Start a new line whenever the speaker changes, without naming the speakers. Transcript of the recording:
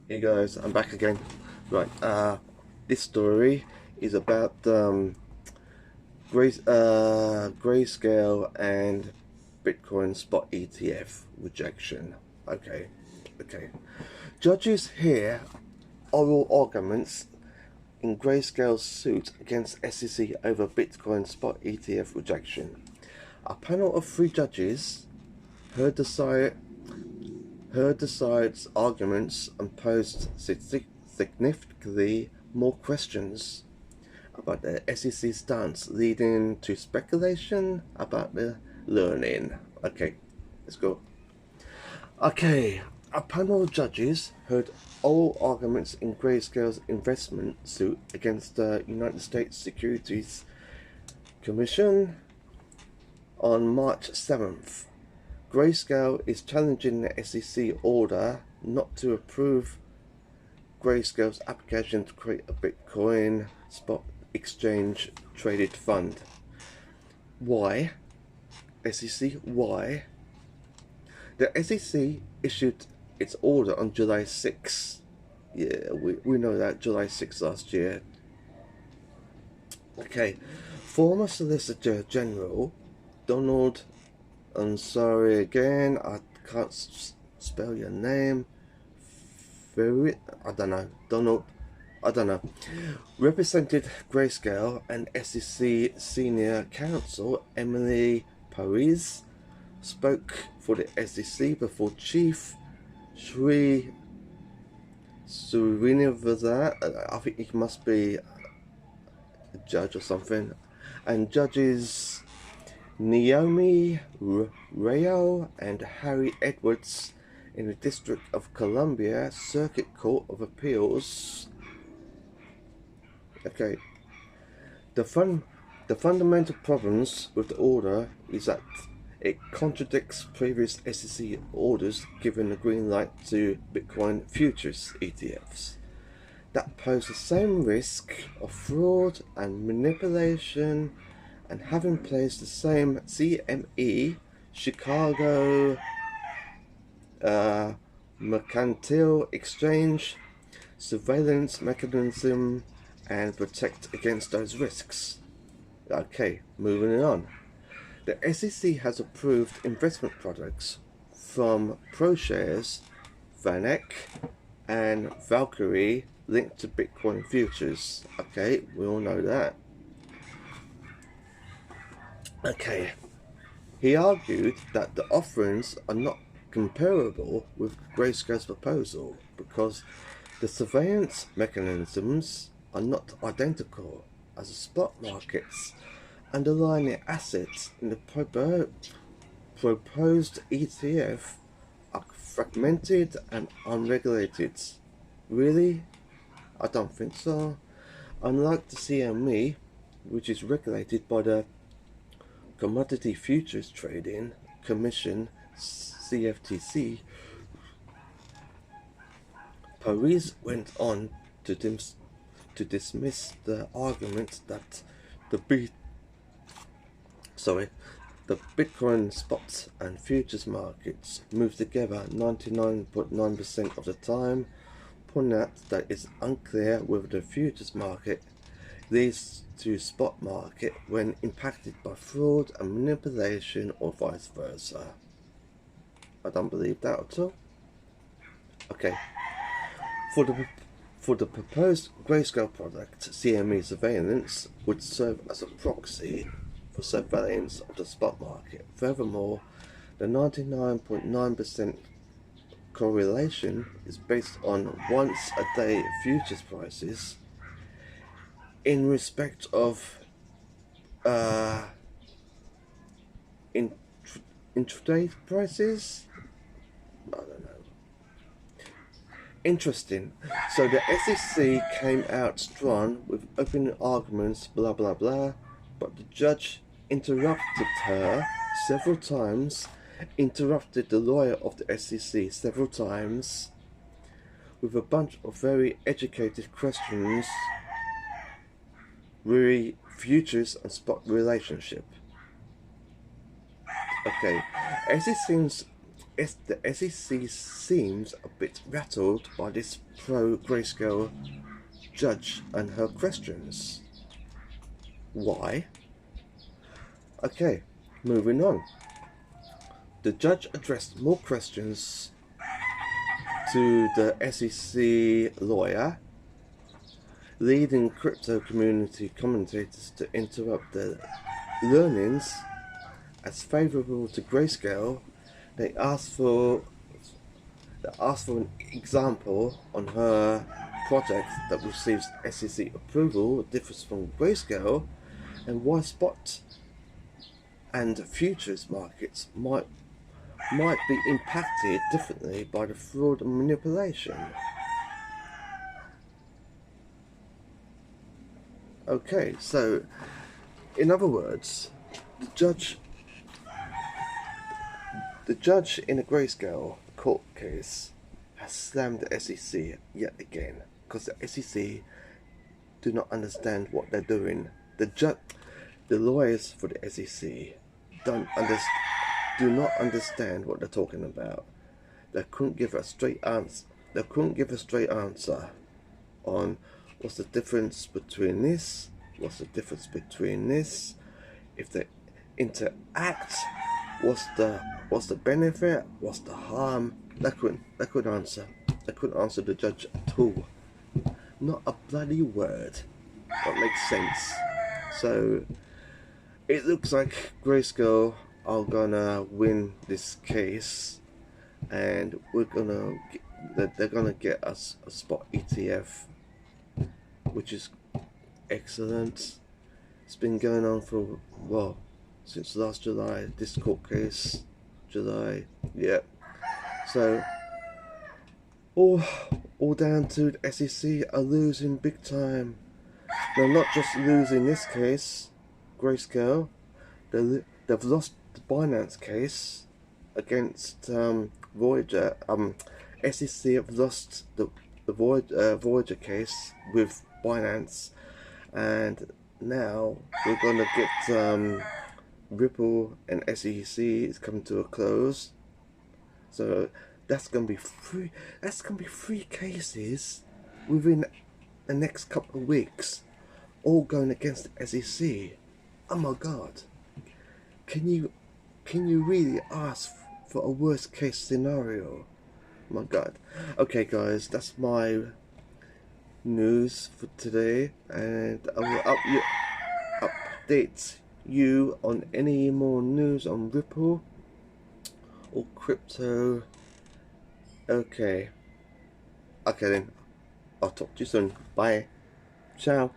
Hey guys, I'm back again. Right, this story is about grayscale and Bitcoin spot ETF rejection. Okay. Judges hear oral arguments in grayscale's suit against SEC over Bitcoin spot ETF rejection. A panel of 3 judges heard the side's arguments and posed significantly more questions about the SEC stance, leading to speculation about the learning. Okay, let's go. Okay, a panel of judges heard all arguments in Grayscale's investment suit against the United States Securities Commission on March 7th. Grayscale is challenging the SEC order not to approve Grayscale's application to create a Bitcoin spot exchange traded fund. Why? SEC, why? The SEC issued its order on July 6th. Yeah, we know that, July 6th last year. Okay, former Solicitor General Donald, I'm sorry again, I can't spell your name. I don't know. Represented Grayscale and SEC Senior Counsel Emily Paris spoke for the SEC before Chief Srinivasa, I think it must be a judge or something, and judges Naomi Rayo and Harry Edwards in the District of Columbia Circuit Court of Appeals. Okay. The fundamental problems with the order is that it contradicts previous SEC orders giving the green light to Bitcoin futures ETFs that pose the same risk of fraud and manipulation, and having placed the same CME, Chicago Mercantile Exchange, surveillance mechanism and protect against those risks. Okay, moving on. The SEC has approved investment products from ProShares, VanEck, and Valkyrie linked to Bitcoin futures. Okay, we all know that. Okay, he argued that the offerings are not comparable with Grayscale's proposal because the surveillance mechanisms are not identical, as the spot markets underlying the assets in the proposed ETF are fragmented and unregulated. Really? I don't think so. Unlike the CME, which is regulated by the Commodity Futures Trading Commission, CFTC, Paris went on to dismiss the argument that the Bitcoin spot and futures markets move together 99.9% of the time, pointing out that it's unclear whether the futures market leads to spot market when impacted by fraud and manipulation or vice versa. I don't believe that at all. Okay. For the proposed Grayscale product, CME surveillance would serve as a proxy for surveillance of the spot market. Furthermore, the 99.9% correlation is based on once-a-day futures prices in respect of intraday prices. I don't know. Interesting. So the SEC came out strong with opening arguments, blah blah blah, but the judge interrupted her several times, interrupted the lawyer of the SEC several times with a bunch of very educated questions re futures and spot relationship. Okay, the SEC seems a bit rattled by this pro-grayscale judge and her questions. Why? Okay, moving on. The judge addressed more questions to the SEC lawyer, leading crypto community commentators to interrupt the learnings as favorable to grayscale. They asked for an example on her project that receives SEC approval differs from grayscale, and why spot and futures markets might be impacted differently by the fraud and manipulation. Okay, so in other words, the judge in a grayscale court case has slammed the SEC yet again, because the SEC do not understand what they're doing. The lawyers for the SEC do not understand what they're talking about. They couldn't give a straight answer. They couldn't give a straight answer on what's the difference between this, what's the difference between this, if they interact, what's the benefit, what's the harm. They couldn't answer. They couldn't answer the judge at all. Not a bloody word that makes sense. So it looks like grayscale are gonna win this case, and they're gonna get us a spot ETF, which is excellent. It's been going on for, well, since last July, this court case, July, yeah. So all down to the SEC are losing big time. They're not just losing this case, grayscale. They've lost the Binance case against Voyager. SEC have lost the Voyager case with Binance, and now we're gonna get Ripple and SEC is coming to a close. So that's gonna be three. That's gonna be 3 cases within the next couple of weeks, all going against the SEC. Oh my God! Can you really ask for a worst case scenario? Oh my God. Okay, guys, that's my news for today, and I will update you on any more news on Ripple or crypto. Okay then, I'll talk to you soon. Bye. Ciao.